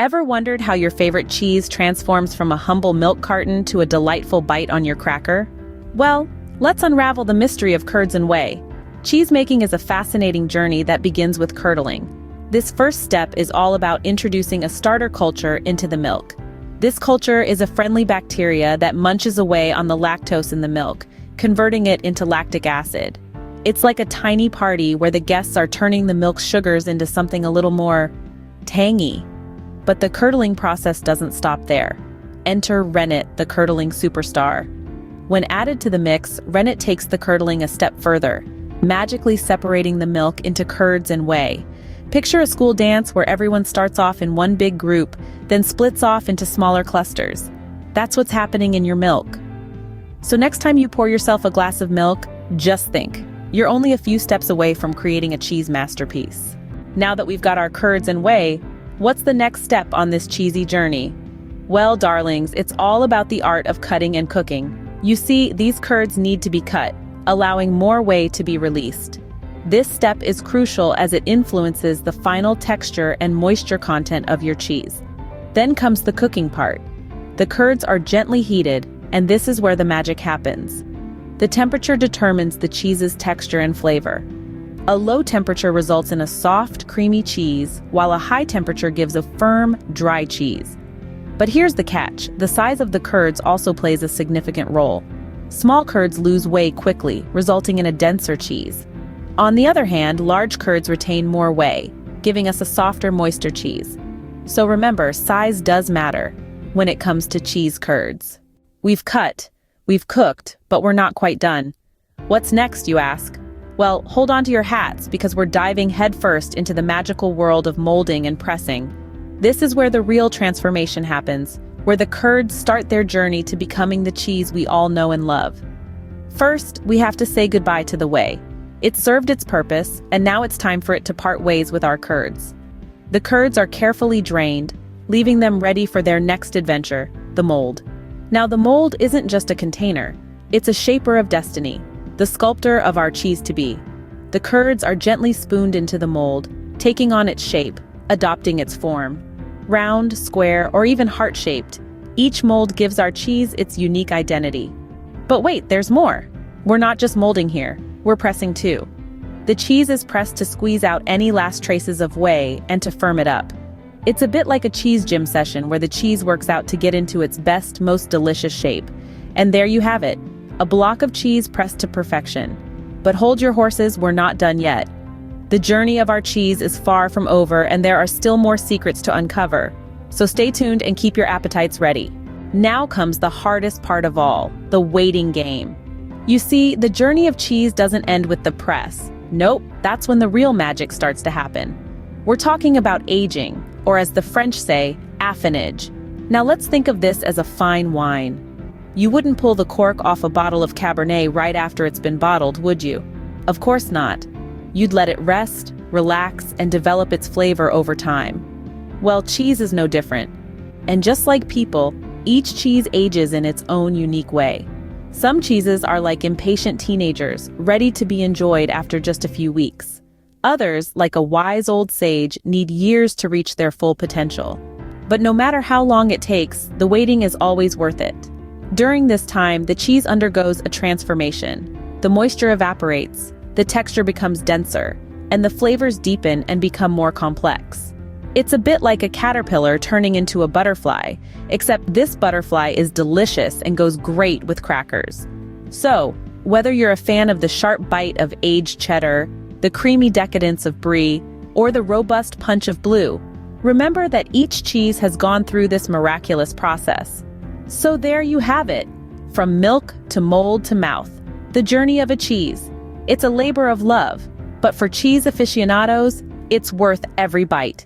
Ever wondered how your favorite cheese transforms from a humble milk carton to a delightful bite on your cracker? Well, let's unravel the mystery of curds and whey. Cheesemaking is a fascinating journey that begins with curdling. This first step is all about introducing a starter culture into the milk. This culture is a friendly bacteria that munches away on the lactose in the milk, converting it into lactic acid. It's like a tiny party where the guests are turning the milk's sugars into something a little more tangy. But the curdling process doesn't stop there. Enter rennet, the curdling superstar. When added to the mix, rennet takes the curdling a step further, magically separating the milk into curds and whey. Picture a school dance where everyone starts off in one big group, then splits off into smaller clusters. That's what's happening in your milk. So next time you pour yourself a glass of milk, just think, you're only a few steps away from creating a cheese masterpiece. Now that we've got our curds and whey, what's the next step on this cheesy journey? Well, darlings, it's all about the art of cutting and cooking. You see, these curds need to be cut, allowing more whey to be released. This step is crucial as it influences the final texture and moisture content of your cheese. Then comes the cooking part. The curds are gently heated, and this is where the magic happens. The temperature determines the cheese's texture and flavor. A low temperature results in a soft, creamy cheese, while a high temperature gives a firm, dry cheese. But here's the catch: the size of the curds also plays a significant role. Small curds lose whey quickly, resulting in a denser cheese. On the other hand, large curds retain more whey, giving us a softer, moister cheese. So remember, size does matter when it comes to cheese curds. We've cut, we've cooked, but we're not quite done. What's next, you ask? Well, hold on to your hats because we're diving headfirst into the magical world of molding and pressing. This is where the real transformation happens, where the curds start their journey to becoming the cheese we all know and love. First, we have to say goodbye to the whey. It served its purpose, and now it's time for it to part ways with our curds. The curds are carefully drained, leaving them ready for their next adventure, the mold. Now, the mold isn't just a container. It's a shaper of destiny, the sculptor of our cheese-to-be. The curds are gently spooned into the mold, taking on its shape, adopting its form. Round, square, or even heart-shaped, each mold gives our cheese its unique identity. But wait, there's more. We're not just molding here, we're pressing too. The cheese is pressed to squeeze out any last traces of whey and to firm it up. It's a bit like a cheese gym session where the cheese works out to get into its best, most delicious shape. And there you have it, a block of cheese pressed to perfection. But hold your horses, we're not done yet. The journey of our cheese is far from over, and there are still more secrets to uncover. So stay tuned and keep your appetites ready. Now comes the hardest part of all, the waiting game. You see, the journey of cheese doesn't end with the press. Nope, that's when the real magic starts to happen. We're talking about aging, or as the French say, affinage. Now let's think of this as a fine wine. You wouldn't pull the cork off a bottle of Cabernet right after it's been bottled, would you? Of course not. You'd let it rest, relax, and develop its flavor over time. Well, cheese is no different. And just like people, each cheese ages in its own unique way. Some cheeses are like impatient teenagers, ready to be enjoyed after just a few weeks. Others, like a wise old sage, need years to reach their full potential. But no matter how long it takes, the waiting is always worth it. During this time, the cheese undergoes a transformation. The moisture evaporates, the texture becomes denser, and the flavors deepen and become more complex. It's a bit like a caterpillar turning into a butterfly, except this butterfly is delicious and goes great with crackers. So, whether you're a fan of the sharp bite of aged cheddar, the creamy decadence of brie, or the robust punch of blue, remember that each cheese has gone through this miraculous process. So there you have it, from milk to mold to mouth, the journey of a cheese. It's a labor of love, but for cheese aficionados, it's worth every bite.